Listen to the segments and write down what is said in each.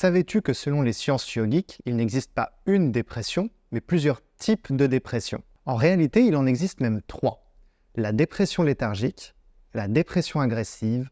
Savais-tu que selon les sciences yogiques, il n'existe pas une dépression, mais plusieurs types de dépression? En réalité, il en existe même 3. La dépression léthargique, la dépression agressive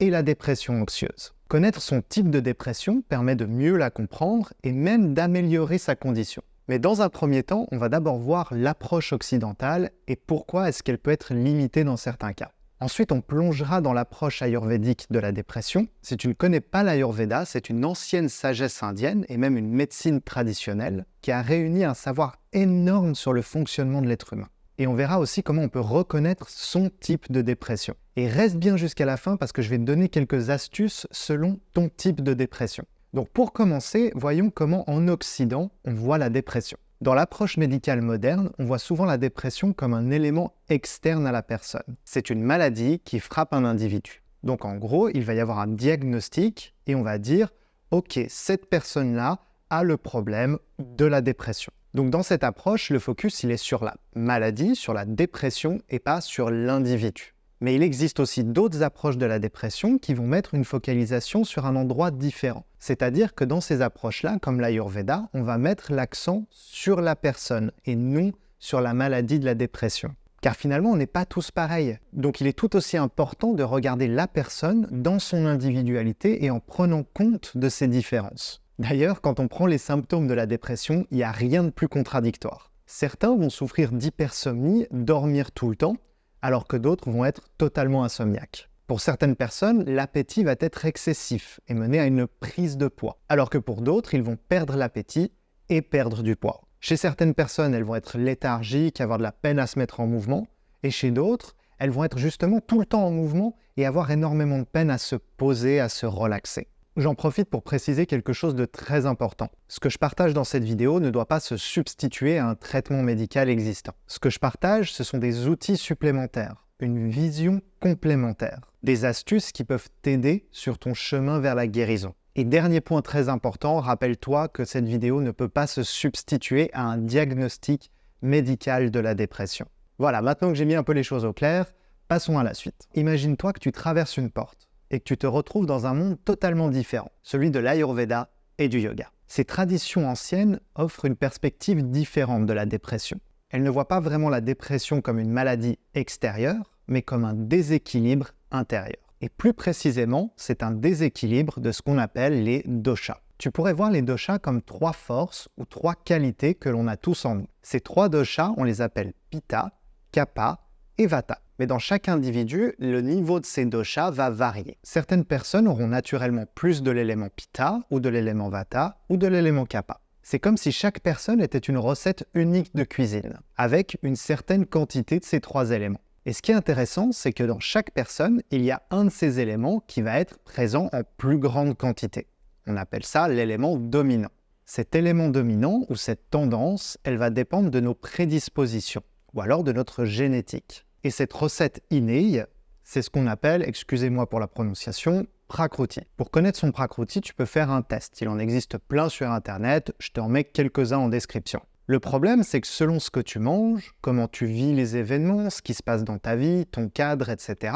et la dépression anxieuse. Connaître son type de dépression permet de mieux la comprendre et même d'améliorer sa condition. Mais dans un premier temps, on va d'abord voir l'approche occidentale et pourquoi est-ce qu'elle peut être limitée dans certains cas. Ensuite, on plongera dans l'approche ayurvédique de la dépression. Si tu ne connais pas l'Ayurveda, c'est une ancienne sagesse indienne et même une médecine traditionnelle qui a réuni un savoir énorme sur le fonctionnement de l'être humain. Et on verra aussi comment on peut reconnaître son type de dépression. Et reste bien jusqu'à la fin parce que je vais te donner quelques astuces selon ton type de dépression. Donc pour commencer, voyons comment en Occident on voit la dépression. Dans l'approche médicale moderne, on voit souvent la dépression comme un élément externe à la personne. C'est une maladie qui frappe un individu. Donc en gros, il va y avoir un diagnostic et on va dire « Ok, cette personne-là a le problème de la dépression ». Donc dans cette approche, le focus il est sur la maladie, sur la dépression et pas sur l'individu. Mais il existe aussi d'autres approches de la dépression qui vont mettre une focalisation sur un endroit différent. C'est-à-dire que dans ces approches-là, comme l'Ayurveda, on va mettre l'accent sur la personne et non sur la maladie de la dépression. Car finalement, on n'est pas tous pareils. Donc il est tout aussi important de regarder la personne dans son individualité et en prenant compte de ses différences. D'ailleurs, quand on prend les symptômes de la dépression, il n'y a rien de plus contradictoire. Certains vont souffrir d'hypersomnie, dormir tout le temps, alors que d'autres vont être totalement insomniaques. Pour certaines personnes, l'appétit va être excessif et mener à une prise de poids, alors que pour d'autres, ils vont perdre l'appétit et perdre du poids. Chez certaines personnes, elles vont être léthargiques, avoir de la peine à se mettre en mouvement, et chez d'autres, elles vont être justement tout le temps en mouvement et avoir énormément de peine à se poser, à se relaxer. J'en profite pour préciser quelque chose de très important. Ce que je partage dans cette vidéo ne doit pas se substituer à un traitement médical existant. Ce que je partage, ce sont des outils supplémentaires, une vision complémentaire, des astuces qui peuvent t'aider sur ton chemin vers la guérison. Et dernier point très important, rappelle-toi que cette vidéo ne peut pas se substituer à un diagnostic médical de la dépression. Voilà, maintenant que j'ai mis un peu les choses au clair, passons à la suite. Imagine-toi que tu traverses une porte et que tu te retrouves dans un monde totalement différent, celui de l'Ayurveda et du yoga. Ces traditions anciennes offrent une perspective différente de la dépression. Elles ne voient pas vraiment la dépression comme une maladie extérieure, mais comme un déséquilibre intérieur. Et plus précisément, c'est un déséquilibre de ce qu'on appelle les doshas. Tu pourrais voir les doshas comme 3 forces ou 3 qualités que l'on a tous en nous. Ces 3 doshas, on les appelle Pitta, Kapha et Vata. Mais dans chaque individu, le niveau de ces doshas va varier. Certaines personnes auront naturellement plus de l'élément Pitta, ou de l'élément Vata, ou de l'élément Kapha. C'est comme si chaque personne était une recette unique de cuisine, avec une certaine quantité de ces 3 éléments. Et ce qui est intéressant, c'est que dans chaque personne, il y a un de ces éléments qui va être présent en plus grande quantité. On appelle ça l'élément dominant. Cet élément dominant, ou cette tendance, elle va dépendre de nos prédispositions, ou alors de notre génétique. Et cette recette innée, c'est ce qu'on appelle, excusez-moi pour la prononciation, Prakruti. Pour connaître son Prakruti, tu peux faire un test. Il en existe plein sur Internet, je t'en mets quelques-uns en description. Le problème, c'est que selon ce que tu manges, comment tu vis les événements, ce qui se passe dans ta vie, ton cadre, etc.,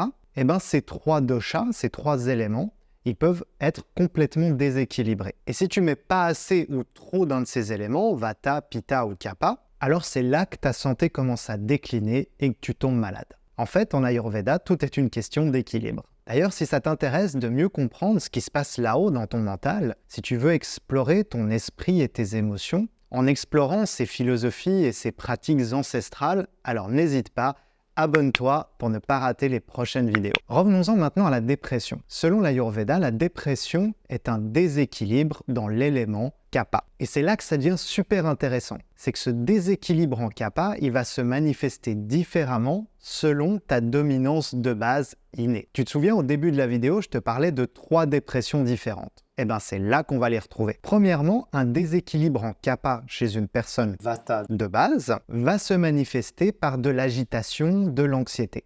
ces 3 doshas, ces 3 éléments, ils peuvent être complètement déséquilibrés. Et si tu mets pas assez ou trop d'un de ces éléments, Vata, Pitta ou Kapha, alors c'est là que ta santé commence à décliner et que tu tombes malade. En fait, en Ayurveda, tout est une question d'équilibre. D'ailleurs, si ça t'intéresse de mieux comprendre ce qui se passe là-haut dans ton mental, si tu veux explorer ton esprit et tes émotions, en explorant ces philosophies et ces pratiques ancestrales, alors n'hésite pas, abonne-toi pour ne pas rater les prochaines vidéos. Revenons-en maintenant à la dépression. Selon l'Ayurveda, la dépression est un déséquilibre dans l'élément Kapha. Et c'est là que ça devient super intéressant. C'est que ce déséquilibre en Kapha, il va se manifester différemment selon ta dominance de base innée. Tu te souviens, au début de la vidéo, je te parlais de 3 dépressions différentes. C'est là qu'on va les retrouver. Premièrement, un déséquilibre en Kapha chez une personne Vata de base va se manifester par de l'agitation, de l'anxiété.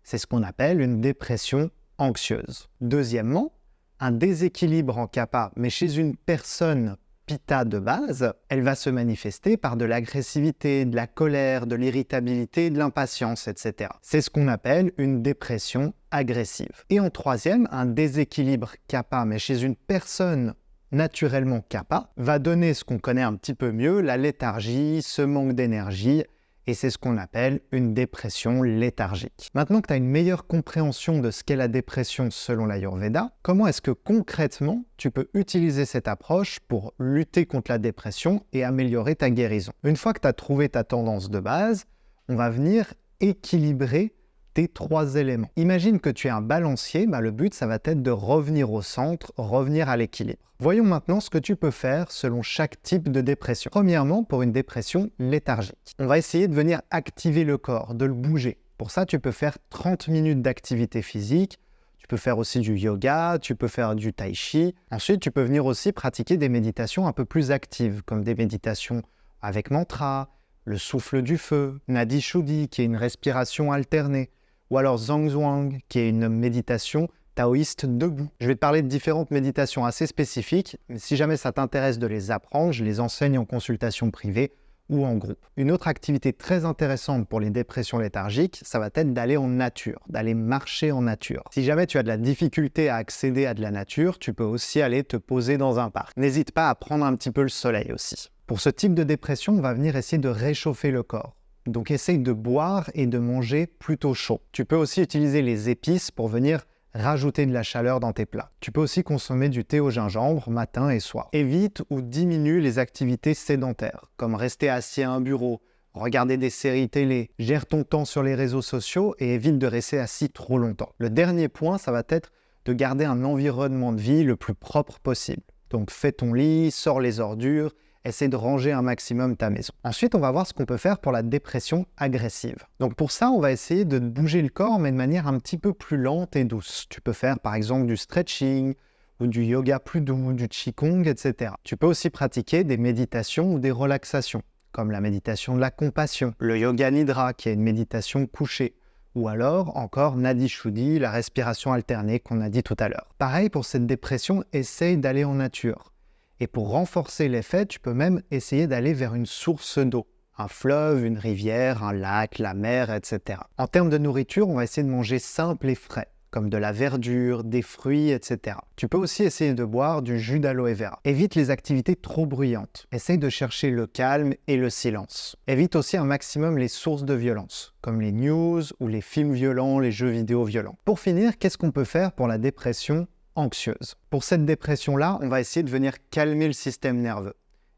C'est ce qu'on appelle une dépression anxieuse. Deuxièmement, un déséquilibre en Kapha, mais chez une personne Pitta de base, elle va se manifester par de l'agressivité, de la colère, de l'irritabilité, de l'impatience, etc. C'est ce qu'on appelle une dépression agressive. Et en troisième, un déséquilibre Kapha, mais chez une personne naturellement kappa, va donner ce qu'on connaît un petit peu mieux, la léthargie, ce manque d'énergie, et c'est ce qu'on appelle une dépression léthargique. Maintenant que tu as une meilleure compréhension de ce qu'est la dépression selon l'Ayurveda, comment est-ce que concrètement tu peux utiliser cette approche pour lutter contre la dépression et améliorer ta guérison? Une fois que tu as trouvé ta tendance de base, on va venir équilibrer tes 3 éléments. Imagine que tu es un balancier, le but ça va être de revenir au centre, revenir à l'équilibre. Voyons maintenant ce que tu peux faire selon chaque type de dépression. Premièrement, pour une dépression léthargique, on va essayer de venir activer le corps, de le bouger. Pour ça, tu peux faire 30 minutes d'activité physique, tu peux faire aussi du yoga, tu peux faire du tai chi. Ensuite, tu peux venir aussi pratiquer des méditations un peu plus actives, comme des méditations avec mantra, le souffle du feu, Nadi Shuddhi, qui est une respiration alternée, ou alors Zhangzhuang, qui est une méditation taoïste debout. Je vais te parler de différentes méditations assez spécifiques, mais si jamais ça t'intéresse de les apprendre, je les enseigne en consultation privée ou en groupe. Une autre activité très intéressante pour les dépressions léthargiques, ça va être d'aller en nature, d'aller marcher en nature. Si jamais tu as de la difficulté à accéder à de la nature, tu peux aussi aller te poser dans un parc. N'hésite pas à prendre un petit peu le soleil aussi. Pour ce type de dépression, on va venir essayer de réchauffer le corps. Donc essaye de boire et de manger plutôt chaud. Tu peux aussi utiliser les épices pour venir rajouter de la chaleur dans tes plats. Tu peux aussi consommer du thé au gingembre matin et soir. Évite ou diminue les activités sédentaires, comme rester assis à un bureau, regarder des séries télé, gère ton temps sur les réseaux sociaux et évite de rester assis trop longtemps. Le dernier point, ça va être de garder un environnement de vie le plus propre possible. Donc fais ton lit, sors les ordures, essaie de ranger un maximum ta maison. Ensuite, on va voir ce qu'on peut faire pour la dépression agressive. Donc pour ça, on va essayer de bouger le corps, mais de manière un petit peu plus lente et douce. Tu peux faire par exemple du stretching, ou du yoga plus doux, du qigong, etc. Tu peux aussi pratiquer des méditations ou des relaxations, comme la méditation de la compassion, le yoga nidra, qui est une méditation couchée, ou alors encore Nadi Shuddhi, la respiration alternée qu'on a dit tout à l'heure. Pareil pour cette dépression, essaye d'aller en nature. Et pour renforcer l'effet, tu peux même essayer d'aller vers une source d'eau, un fleuve, une rivière, un lac, la mer, etc. En termes de nourriture, on va essayer de manger simple et frais, comme de la verdure, des fruits, etc. Tu peux aussi essayer de boire du jus d'aloe vera. Évite les activités trop bruyantes. Essaye de chercher le calme et le silence. Évite aussi un maximum les sources de violence, comme les news ou les films violents, les jeux vidéo violents. Pour finir, qu'est-ce qu'on peut faire pour la dépression anxieuse? Pour cette dépression-là, on va essayer de venir calmer le système nerveux.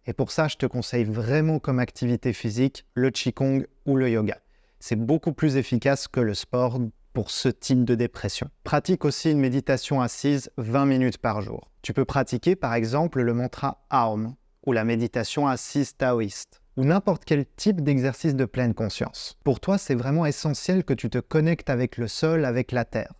Et pour ça, je te conseille vraiment comme activité physique le qigong ou le yoga. C'est beaucoup plus efficace que le sport pour ce type de dépression. Pratique aussi une méditation assise 20 minutes par jour. Tu peux pratiquer par exemple le mantra Aum ou la méditation assise taoïste ou n'importe quel type d'exercice de pleine conscience. Pour toi, c'est vraiment essentiel que tu te connectes avec le sol, avec la terre.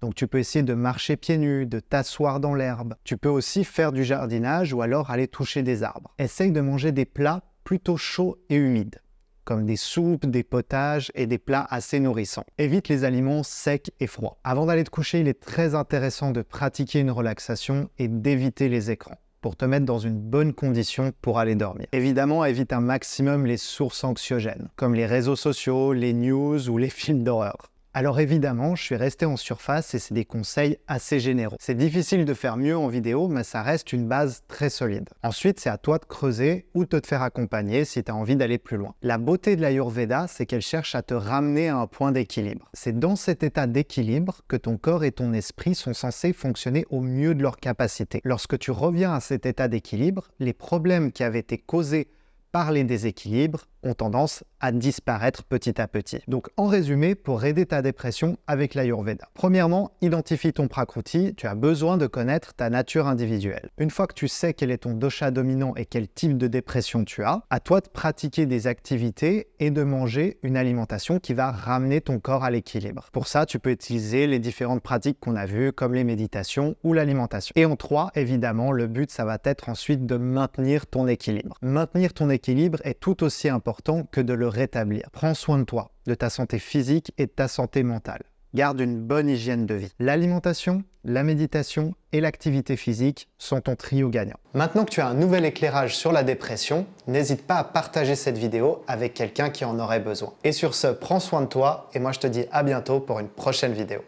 Donc tu peux essayer de marcher pieds nus, de t'asseoir dans l'herbe. Tu peux aussi faire du jardinage ou alors aller toucher des arbres. Essaye de manger des plats plutôt chauds et humides, comme des soupes, des potages et des plats assez nourrissants. Évite les aliments secs et froids. Avant d'aller te coucher, il est très intéressant de pratiquer une relaxation et d'éviter les écrans pour te mettre dans une bonne condition pour aller dormir. Évidemment, évite un maximum les sources anxiogènes, comme les réseaux sociaux, les news ou les films d'horreur. Alors évidemment, je suis resté en surface et c'est des conseils assez généraux. C'est difficile de faire mieux en vidéo, mais ça reste une base très solide. Ensuite, c'est à toi de creuser ou de te faire accompagner si tu as envie d'aller plus loin. La beauté de l'Ayurveda, c'est qu'elle cherche à te ramener à un point d'équilibre. C'est dans cet état d'équilibre que ton corps et ton esprit sont censés fonctionner au mieux de leur capacité. Lorsque tu reviens à cet état d'équilibre, les problèmes qui avaient été causés par les déséquilibres ont tendance à disparaître petit à petit. Donc en résumé, pour aider ta dépression avec l'Ayurveda. Premièrement, identifie ton Prakruti, tu as besoin de connaître ta nature individuelle. Une fois que tu sais quel est ton dosha dominant et quel type de dépression tu as, à toi de pratiquer des activités et de manger une alimentation qui va ramener ton corps à l'équilibre. Pour ça, tu peux utiliser les différentes pratiques qu'on a vues, comme les méditations ou l'alimentation. Et en 3, évidemment, le but, ça va être ensuite de maintenir ton équilibre. Maintenir ton équilibre est tout aussi important que de le rétablir. Prends soin de toi, de ta santé physique et de ta santé mentale. Garde une bonne hygiène de vie. L'alimentation, la méditation et l'activité physique sont ton trio gagnant. Maintenant que tu as un nouvel éclairage sur la dépression, n'hésite pas à partager cette vidéo avec quelqu'un qui en aurait besoin. Et sur ce, prends soin de toi et moi je te dis à bientôt pour une prochaine vidéo.